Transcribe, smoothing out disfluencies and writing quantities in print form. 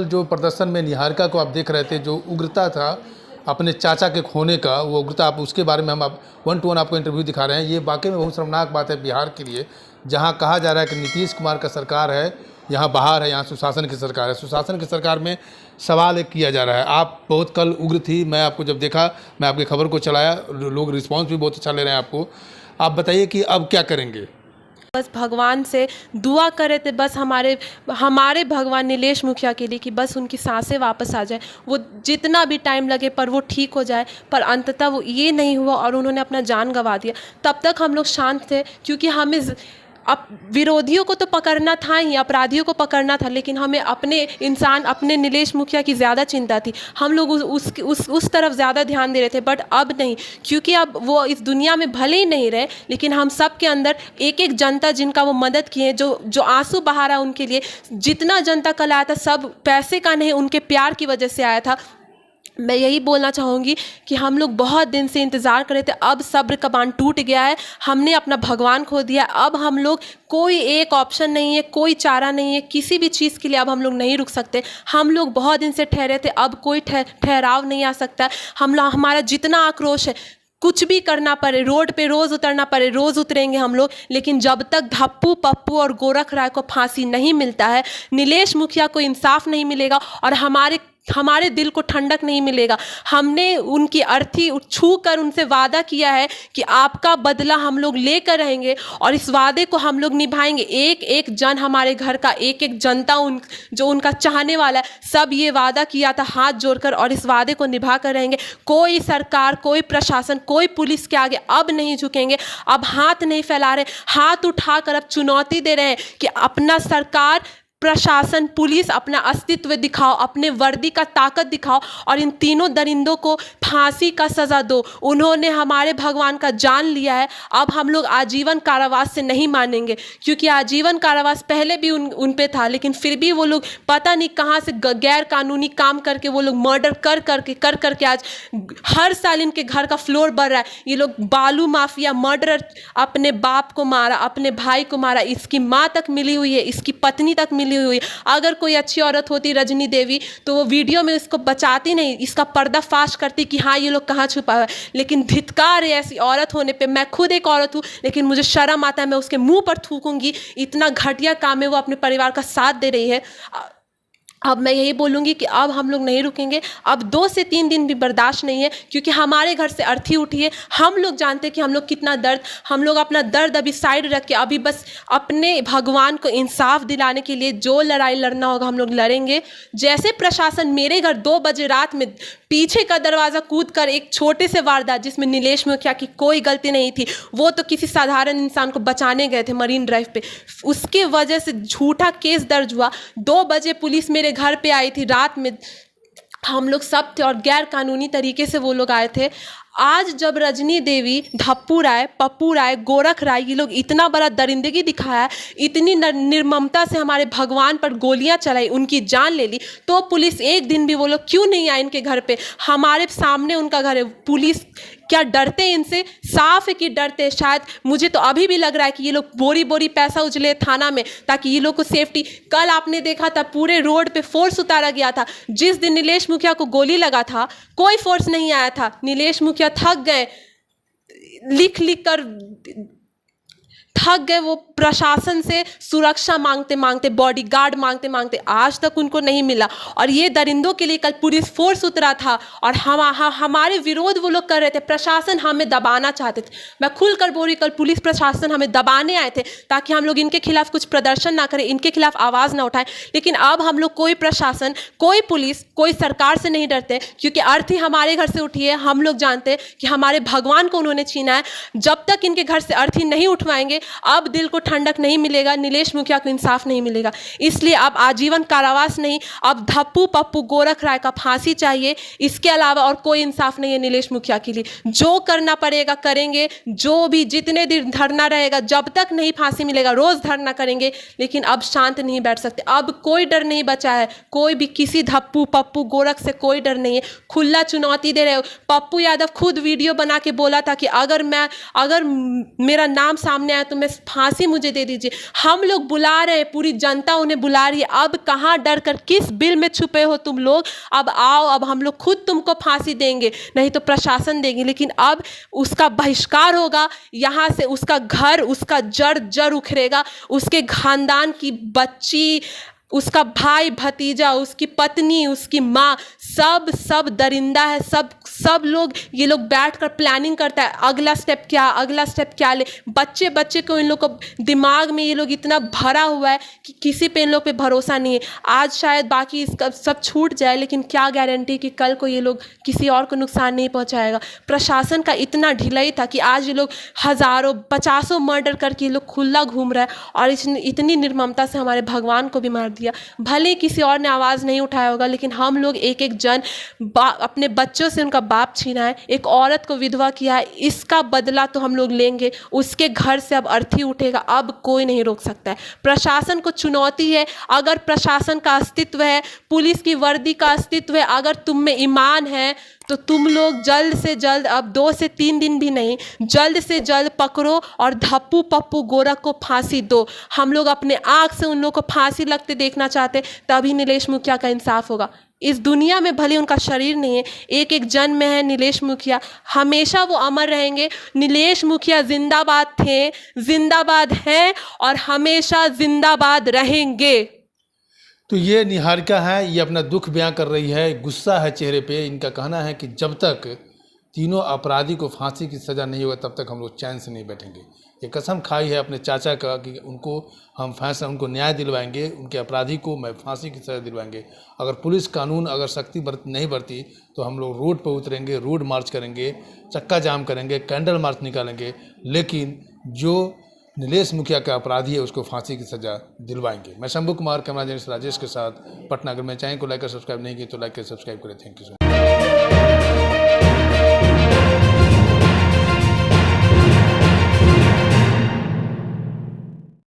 जो प्रदर्शन में निहारिका को आप देख रहे थे, जो उग्रता था अपने चाचा के खोने का, वो उग्रता आप उसके बारे में हम आप 1 to 1 आपको इंटरव्यू दिखा रहे हैं। ये वाकई में बहुत शर्मनाक बात है बिहार के लिए, जहां कहा जा रहा है कि नीतीश कुमार का सरकार है, यहाँ बाहर है, यहाँ सुशासन की सरकार है। सुशासन की सरकार में सवाल एक किया जा रहा है। आप बहुत कल उग्र थी, मैं आपको जब देखा, मैं आपकी खबर को चलाया, लोग रिस्पॉन्स भी बहुत अच्छा ले रहे हैं आपको। आप बताइए कि अब क्या करेंगे? बस भगवान से दुआ करे थे, बस हमारे भगवान नीलेश मुखिया के लिए कि बस उनकी सांसें वापस आ जाए, वो जितना भी टाइम लगे पर वो ठीक हो जाए। पर अंततः वो ये नहीं हुआ और उन्होंने अपना जान गंवा दिया। तब तक हम लोग शांत थे, क्योंकि हमें अब विरोधियों को तो पकड़ना था ही, अपराधियों को पकड़ना था, लेकिन हमें अपने नीलेश मुखिया की ज़्यादा चिंता थी। हम लोग उस तरफ ज़्यादा ध्यान दे रहे थे, बट अब नहीं, क्योंकि अब वो इस दुनिया में भले ही नहीं रहे, लेकिन हम सब के अंदर एक एक जनता जिनका वो मदद किए, जो आंसू बहा रहा उनके लिए, जितना जनता कल आया था सब पैसे का नहीं, उनके प्यार की वजह से आया था। मैं यही बोलना चाहूँगी कि हम लोग बहुत दिन से इंतज़ार कर रहे थे, अब सब्र का बांध टूट गया है, हमने अपना भगवान खो दिया। अब हम लोग कोई एक ऑप्शन नहीं है, कोई चारा नहीं है, किसी भी चीज़ के लिए अब हम लोग नहीं रुक सकते। हम लोग बहुत दिन से ठहरे थे, अब कोई ठहराव नहीं आ सकता। हमारा जितना आक्रोश है, कुछ भी करना पड़े, रोड पे रोज़ उतरना पड़े, रोज़ उतरेंगे हम लोग, लेकिन जब तक धप्पू पप्पू और गोरख राय को फांसी नहीं मिलता है, नीलेश मुखिया को इंसाफ नहीं मिलेगा और हमारे दिल को ठंडक नहीं मिलेगा। हमने उनकी अर्थी छू कर उनसे वादा किया है कि आपका बदला हम लोग लेकर रहेंगे और इस वादे को हम लोग निभाएंगे। एक एक जन हमारे घर का, एक एक जनता जो उनका चाहने वाला है, सब ये वादा किया था हाथ जोड़कर, और इस वादे को निभा कर रहेंगे। कोई सरकार, कोई प्रशासन, कोई पुलिस के आगे अब नहीं झुकेंगे। अब हाथ नहीं फैला रहे, हाथ उठाकर अब चुनौती दे रहे हैं कि अपना सरकार, प्रशासन, पुलिस अपना अस्तित्व दिखाओ, अपने वर्दी का ताकत दिखाओ और इन तीनों दरिंदों को फांसी का सज़ा दो। उन्होंने हमारे भगवान का जान लिया है, अब हम लोग आजीवन कारावास से नहीं मानेंगे, क्योंकि आजीवन कारावास पहले भी उन पे था, लेकिन फिर भी वो लोग पता नहीं कहाँ से गैर कानूनी काम करके वो लोग मर्डर कर करके आज हर साल इनके घर का फ्लोर बढ़ रहा है। ये लोग बालू माफिया, मर्डरर, अपने बाप को मारा, अपने भाई को मारा, इसकी माँ तक मिली हुई है, इसकी पत्नी तक मिली हुई। अगर कोई अच्छी औरत होती रजनी देवी, तो वो वीडियो में इसको बचाती नहीं, इसका पर्दाफाश करती कि हाँ ये लोग कहाँ छुपा हुआ है। लेकिन धिक्कार है ऐसी औरत होने पे। मैं खुद एक औरत हूँ, लेकिन मुझे शर्म आता है, मैं उसके मुंह पर थूकूंगी। इतना घटिया काम है, वो अपने परिवार का साथ दे रही है। अब मैं यही बोलूँगी कि अब हम लोग नहीं रुकेंगे। अब 2 से 3 दिन भी बर्दाश्त नहीं है, क्योंकि हमारे घर से अर्थी उठी है। हम लोग जानते हैं कि हम लोग कितना दर्द, हम लोग अपना दर्द अभी साइड रख के अभी बस अपने भगवान को इंसाफ दिलाने के लिए जो लड़ाई लड़ना होगा हम लोग लड़ेंगे। जैसे प्रशासन मेरे घर 2 बजे रात में पीछे का दरवाज़ा कूद कर एक छोटे से वारदात जिसमें नीलेश मुखिया की कोई गलती नहीं थी, वो तो किसी साधारण इंसान को बचाने गए थे मरीन ड्राइव पे, उसके वजह से झूठा केस दर्ज हुआ। 2 बजे पुलिस मेरे घर पे आई थी, रात में हम लोग सब थे और गैर कानूनी तरीके से वो लोग आए थे। आज जब रजनी देवी, धप्पू राय, पप्पू राय, गोरख राय, ये लोग इतना बड़ा दरिंदगी दिखाया, इतनी निर्ममता से हमारे भगवान पर गोलियां चलाई, उनकी जान ले ली, तो पुलिस एक दिन भी वो लोग क्यों नहीं आए इनके घर पे? हमारे सामने उनका घर है। पुलिस क्या डरते हैं इनसे? साफ है कि डरते हैं। शायद मुझे तो अभी भी लग रहा है कि ये लोग बोरी बोरी पैसा उजले थाना में, ताकि ये लोग को सेफ्टी। कल आपने देखा था पूरे रोड पे फोर्स उतारा गया था। जिस दिन नीलेश मुखिया को गोली लगा था, कोई फोर्स नहीं आया था। नीलेश मुखिया थक गए, लिख कर थक गए। वो प्रशासन से सुरक्षा मांगते मांगते, बॉडीगार्ड मांगते मांगते आज तक उनको नहीं मिला। और ये दरिंदों के लिए कल पुलिस फोर्स उतरा था और हमारे विरोध वो लोग कर रहे थे। प्रशासन हमें दबाना चाहते थे। मैं खुलकर बोल रही, कल पुलिस प्रशासन हमें दबाने आए थे ताकि हम लोग इनके खिलाफ कुछ प्रदर्शन ना करें, इनके खिलाफ आवाज़ ना उठाएं। लेकिन अब हम लोग कोई प्रशासन, कोई पुलिस, कोई सरकार से नहीं डरते, क्योंकि अर्थी हमारे घर से उठी है। हम लोग जानते हैं कि हमारे भगवान को उन्होंने छीना है। जब तक इनके घर से अर्थी नहीं उठवाएंगे, अब दिल को ठंडक नहीं मिलेगा, नीलेश मुखिया को इंसाफ नहीं मिलेगा। इसलिए अब आजीवन कारावास नहीं, अब धप्पू पप्पू गोरख राय का फांसी चाहिए। इसके अलावा और कोई इंसाफ नहीं है नीलेश मुखिया के लिए। जो करना पड़ेगा करेंगे, जो भी जितने दिन धरना रहेगा, जब तक नहीं फांसी मिलेगा रोज धरना करेंगे। लेकिन अब शांत नहीं बैठ सकते। अब कोई डर नहीं बचा है, कोई भी किसी धप्पू पप्पू गोरख से कोई डर नहीं है। खुला चुनौती दे रहे हो। पप्पू यादव खुद वीडियो बना के बोला था कि अगर मेरा नाम सामने आया तो मैं फांसी मुझे दे दीजिए। हम लोग बुला रहे हैं, पूरी जनता उन्हें बुला रही है। अब कहाँ डर कर, किस बिल में छुपे हो तुम लोग? अब आओ, अब हम लोग खुद तुमको फांसी देंगे, नहीं तो प्रशासन देंगे। लेकिन अब उसका बहिष्कार होगा यहाँ से, उसका घर, उसका जड़ उखड़ेगा, उसके खानदान की बच्ची, उसका भाई भतीजा, उसकी पत्नी, उसकी माँ, सब दरिंदा है। सब लोग, ये लोग बैठकर प्लानिंग करता है अगला स्टेप क्या ले। बच्चे को, इन लोग को दिमाग में ये लोग इतना भरा हुआ है कि किसी पे इन लोग पे भरोसा नहीं है। आज शायद बाकी इसका सब छूट जाए, लेकिन क्या गारंटी कि कल को ये लोग किसी और को नुकसान नहीं पहुंचाएगा। प्रशासन का इतना ढिलाई था कि आज ये लोग हज़ारों 50 मर्डर करके ये लोग खुला घूम रहा है, और इतनी निर्ममता से हमारे भगवान को भी मार दिया। भले किसी और ने आवाज़ नहीं उठाया होगा, लेकिन हम लोग एक जन अपने बच्चों से उनका बाप छीना है, एक औरत को विधवा किया है, इसका बदला तो हम लोग लेंगे। उसके घर से अब अर्थी उठेगा, अब कोई नहीं रोक सकता है। प्रशासन को चुनौती है, अगर प्रशासन का अस्तित्व है, पुलिस की वर्दी का अस्तित्व है, अगर तुम में ईमान है, तो तुम लोग जल्द से जल्द, अब 2 से 3 दिन भी नहीं, जल्द से जल्द पकड़ो और धप्पू पप्पू गोरख को फांसी दो। हम लोग अपने आँख से उन लोग को फांसी लगते देखना चाहते, तभी नीलेश मुखिया का इंसाफ होगा। इस दुनिया में भले उनका शरीर नहीं है, एक जन्म में है नीलेश मुखिया, हमेशा वो अमर रहेंगे। नीलेश मुखिया जिंदाबाद थे, जिंदाबाद हैं और हमेशा जिंदाबाद रहेंगे। तो ये निहारिका है, ये अपना दुख बयां कर रही है, गुस्सा है चेहरे पे। इनका कहना है कि जब तक तीनों अपराधी को फांसी की सज़ा नहीं होगा तब तक हम लोग चैन से नहीं बैठेंगे। ये कसम खाई है अपने चाचा का कि उनको न्याय दिलवाएंगे, उनके अपराधी को मैं फांसी की सज़ा दिलवाएंगे। अगर पुलिस कानून अगर सख्ती नहीं बरती तो हम लोग रोड पर उतरेंगे, रोड मार्च करेंगे, चक्का जाम करेंगे, कैंडल मार्च निकालेंगे, लेकिन जो नीलेश मुखिया का अपराधी है उसको फांसी की सज़ा दिलवाएंगे। मैं शंभू कुमार, कैमरा जर्नलिस्ट राजेश के साथ, पटना। अगर मैं चैनल को लाइक और सब्सक्राइब नहीं किया तो लाइक और सब्सक्राइब करें। Thank you so much.